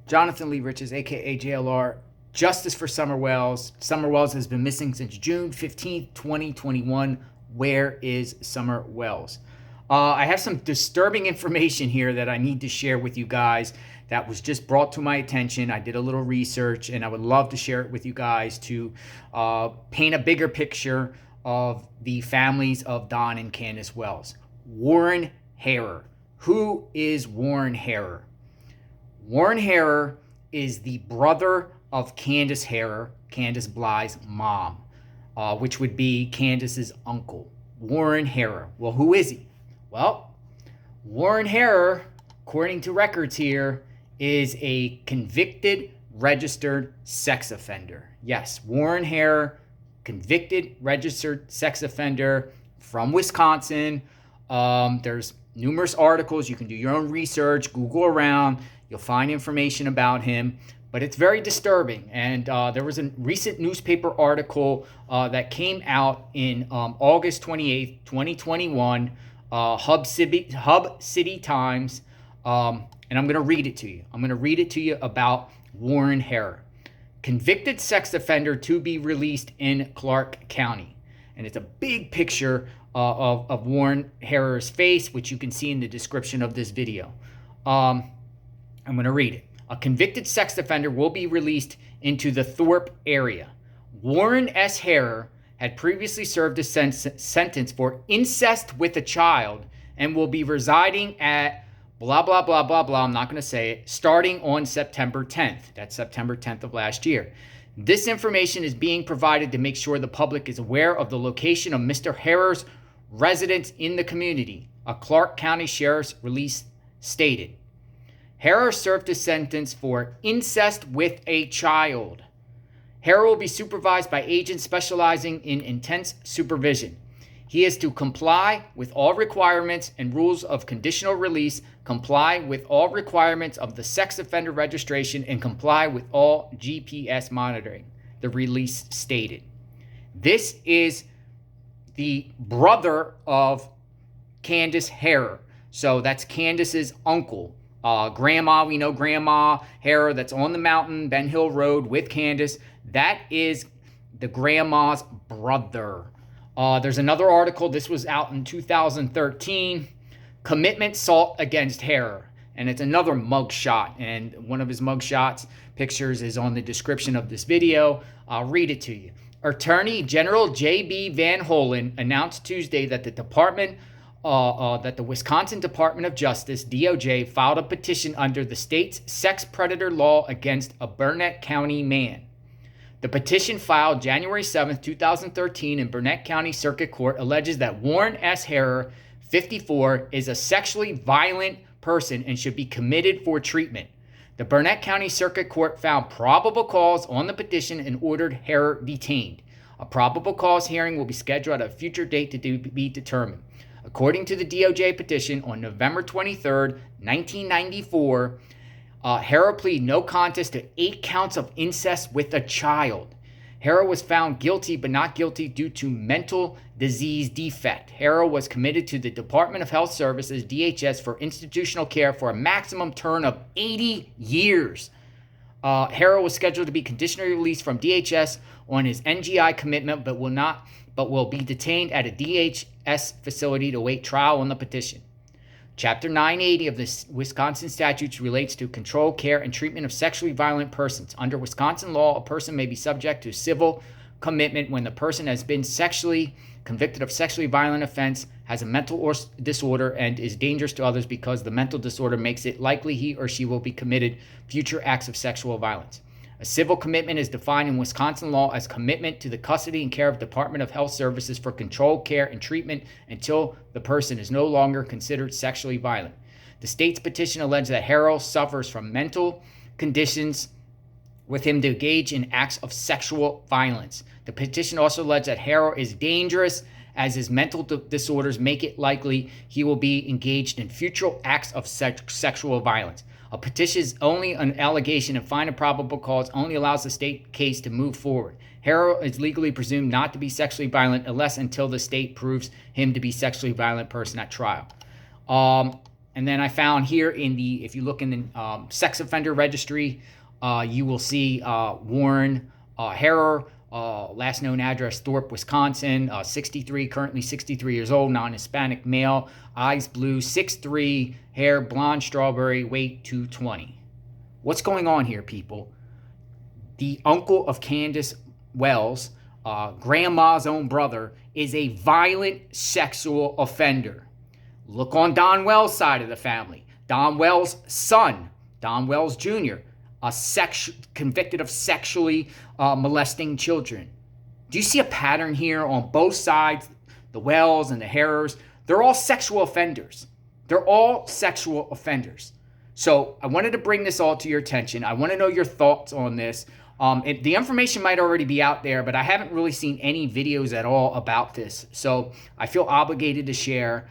Jonathan Lee Riches, aka JLR. Justice for Summer Wells. Summer Wells has been missing since June 15th, 2021. Where is Summer Wells? I have some disturbing information here that I need to share with you guys that was just brought to my attention. I did a little research and I would love to share it with you guys to paint a bigger picture of the families of Don and Candus Wells. Warren Harer. Who is Warren Harer? Warren Harer is the brother of Candace Harer, Candace Bly's mom, which would be Candace's uncle. Warren Harer. Well, who is he? Well, Warren Harer, according to records here, is a convicted registered sex offender. Yes, Warren Harer, convicted registered sex offender from Wisconsin. There's numerous articles. You can do your own research, Google around. You'll find information about him, but it's very disturbing. And there was a recent newspaper article that came out in August 28th, 2021, Hub City Times, and I'm going to read it to you. I'm going to read it to you about Warren Harer. Convicted sex offender to be released in Clark County. And it's a big picture of Warren Harer's face, which you can see in the description of this video. I'm going to read it. A convicted sex offender will be released into the Thorpe area. Warren S. Harer had previously served a sentence for incest with a child and will be residing at blah, blah, blah, blah, blah. I'm not going to say it. Starting on September 10th. That's September 10th of last year. This information is being provided to make sure the public is aware of the location of Mr. Harer's residence in the community, a Clark County Sheriff's release stated. Harer served a sentence for incest with a child. Harer will be supervised by agents specializing in intense supervision. He is to comply with all requirements and rules of conditional release, comply with all requirements of the sex offender registration, and comply with all GPS monitoring, the release stated. This is the brother of Candace Harer. So that's Candace's uncle. Grandma, we know Grandma Harer that's on the mountain, Ben Hill Road with Candace. That is the grandma's brother. There's another article. This was out in 2013. Commitment sought against Harer. And it's another mugshot. And one of his mugshots pictures is on the description of this video. I'll read it to you. Attorney General J.B. Van Hollen announced Tuesday that the Wisconsin Department of Justice, DOJ, filed a petition under the state's sex predator law against a Burnett County man. The petition filed January 7, 2013 in Burnett County Circuit Court alleges that Warren S. Harer, 54, is a sexually violent person and should be committed for treatment. The Burnett County Circuit Court found probable cause on the petition and ordered Harer detained. A probable cause hearing will be scheduled at a future date to be determined. According to the DOJ petition, on November 23, 1994, Harer pleaded no contest to 8 counts of incest with a child. Harer was found guilty but not guilty due to mental disease defect. Harer was committed to the Department of Health Services, DHS, for institutional care for a maximum term of 80 years. Harer was scheduled to be conditionally released from DHS on his NGI commitment but will be detained at a DHS facility to await trial on the petition. Chapter 980 of the Wisconsin statutes relates to control, care, and treatment of sexually violent persons. Under Wisconsin law, a person may be subject to civil commitment when the person has been sexually convicted of sexually violent offense, has a mental disorder, and is dangerous to others because the mental disorder makes it likely he or she will be committed future acts of sexual violence. A civil commitment is defined in Wisconsin law as commitment to the custody and care of Department of Health Services for control, care, and treatment until the person is no longer considered sexually violent. The state's petition alleged that Harer suffers from mental conditions with him to engage in acts of sexual violence. The petition also alleged that Harer is dangerous as his mental disorders make it likely he will be engaged in future acts of sexual violence. A petition is only an allegation and find a probable cause only allows the state case to move forward. Harer is legally presumed not to be sexually violent until the state proves him to be sexually violent person at trial. And then I found here in the, if you look in the sex offender registry, you will see Warren Harer, last known address Thorpe, Wisconsin, 63, currently 63 years old, non-Hispanic male, eyes blue, 6'3", hair blonde strawberry, weight 220. What's going on here, people? The uncle of Candus Wells, grandma's own brother, is a violent sexual offender. Look on Don Wells' side of the family. Don Wells' son, Don Wells Jr., convicted of sexually molesting children. Do you see a pattern here on both sides? The Wells and the Harers, they're all sexual offenders. They're all sexual offenders. So I wanted to bring this all to your attention. I want to know your thoughts on this. The information might already be out there, but I haven't really seen any videos at all about this. So I feel obligated to share.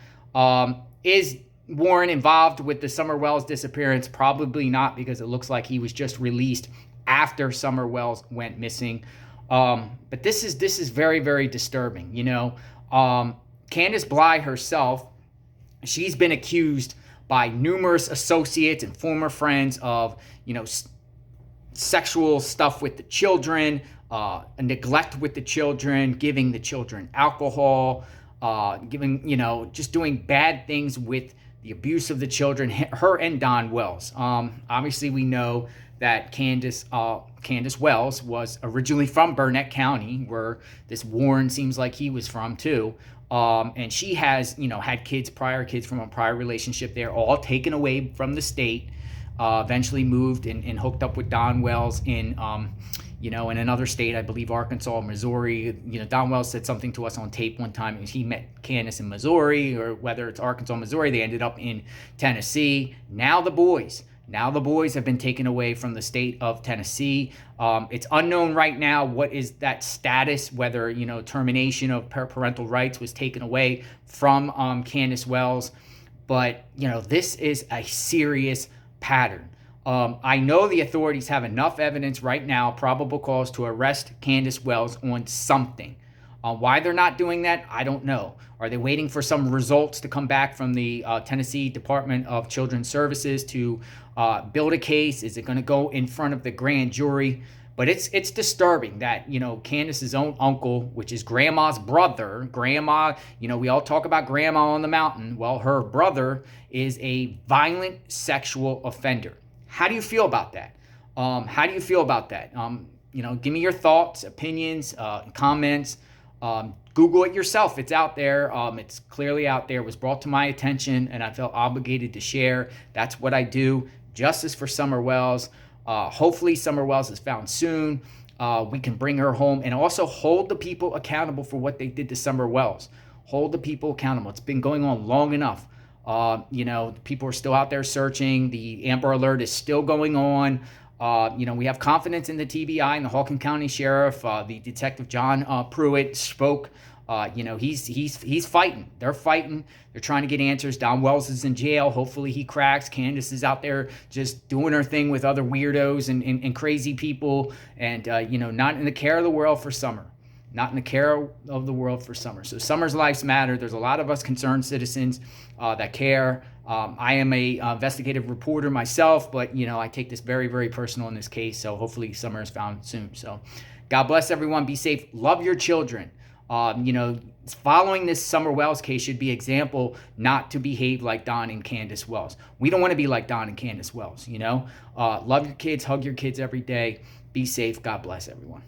Is Warren involved with the Summer Wells disappearance? Probably not, because it looks like he was just released after Summer Wells went missing. But this is very, very disturbing. You know, Candace Bly herself, she's been accused by numerous associates and former friends of, you know, sexual stuff with the children, neglect with the children, giving the children alcohol, giving, you know, just doing bad things with the abuse of the children, her and Don Wells. Obviously, we know that Candus Wells was originally from Burnett County, where this Warren seems like he was from too. And she has, you know, had prior kids from a prior relationship there, all taken away from the state. Eventually moved and hooked up with Don Wells in, you know, in another state, I believe Arkansas, Missouri. You know, Don Wells said something to us on tape one time. He met Candus in Missouri, or whether it's Arkansas, Missouri. They ended up in Tennessee. Now the boys have been taken away from the state of Tennessee. It's unknown right now what is that status, whether, you know, termination of parental rights was taken away from Candus Wells. But, you know, this is a serious pattern. I know the authorities have enough evidence right now, probable cause, to arrest Candus Wells on something. Why they're not doing that, I don't know. Are they waiting for some results to come back from the Tennessee Department of Children's Services to build a case? Is it going to go in front of the grand jury? But it's disturbing that, you know, Candus's own uncle, which is grandma's brother, grandma, you know, we all talk about grandma on the mountain. Well, her brother is a violent sexual offender. How do you feel about that? How do you feel about that? You know, give me your thoughts, opinions, comments. Google it yourself. It's out there. It's clearly out there. It was brought to my attention, and I felt obligated to share. That's what I do. Justice for Summer Wells. Hopefully Summer Wells is found soon. We can bring her home, and also hold the people accountable for what they did to Summer Wells. Hold the people accountable. It's been going on long enough. You know, people are still out there searching. The Amber Alert is still going on. You know, we have confidence in the TBI and the Halkin County Sheriff. The Detective John Pruitt spoke. You know, he's fighting. They're fighting. They're trying to get answers. Don Wells is in jail. Hopefully he cracks. Candus is out there just doing her thing with other weirdos and crazy people. And, you know, not in the care of the world for Summer. Not in the care of the world for Summer. So Summer's lives matter. There's a lot of us concerned citizens that care. I am a investigative reporter myself, but, you know, I take this very, very personal in this case. So hopefully Summer is found soon. So God bless everyone. Be safe. Love your children. You know, following this Summer Wells case should be example not to behave like Don and Candus Wells. We don't want to be like Don and Candus Wells, you know. Love your kids. Hug your kids every day. Be safe. God bless everyone.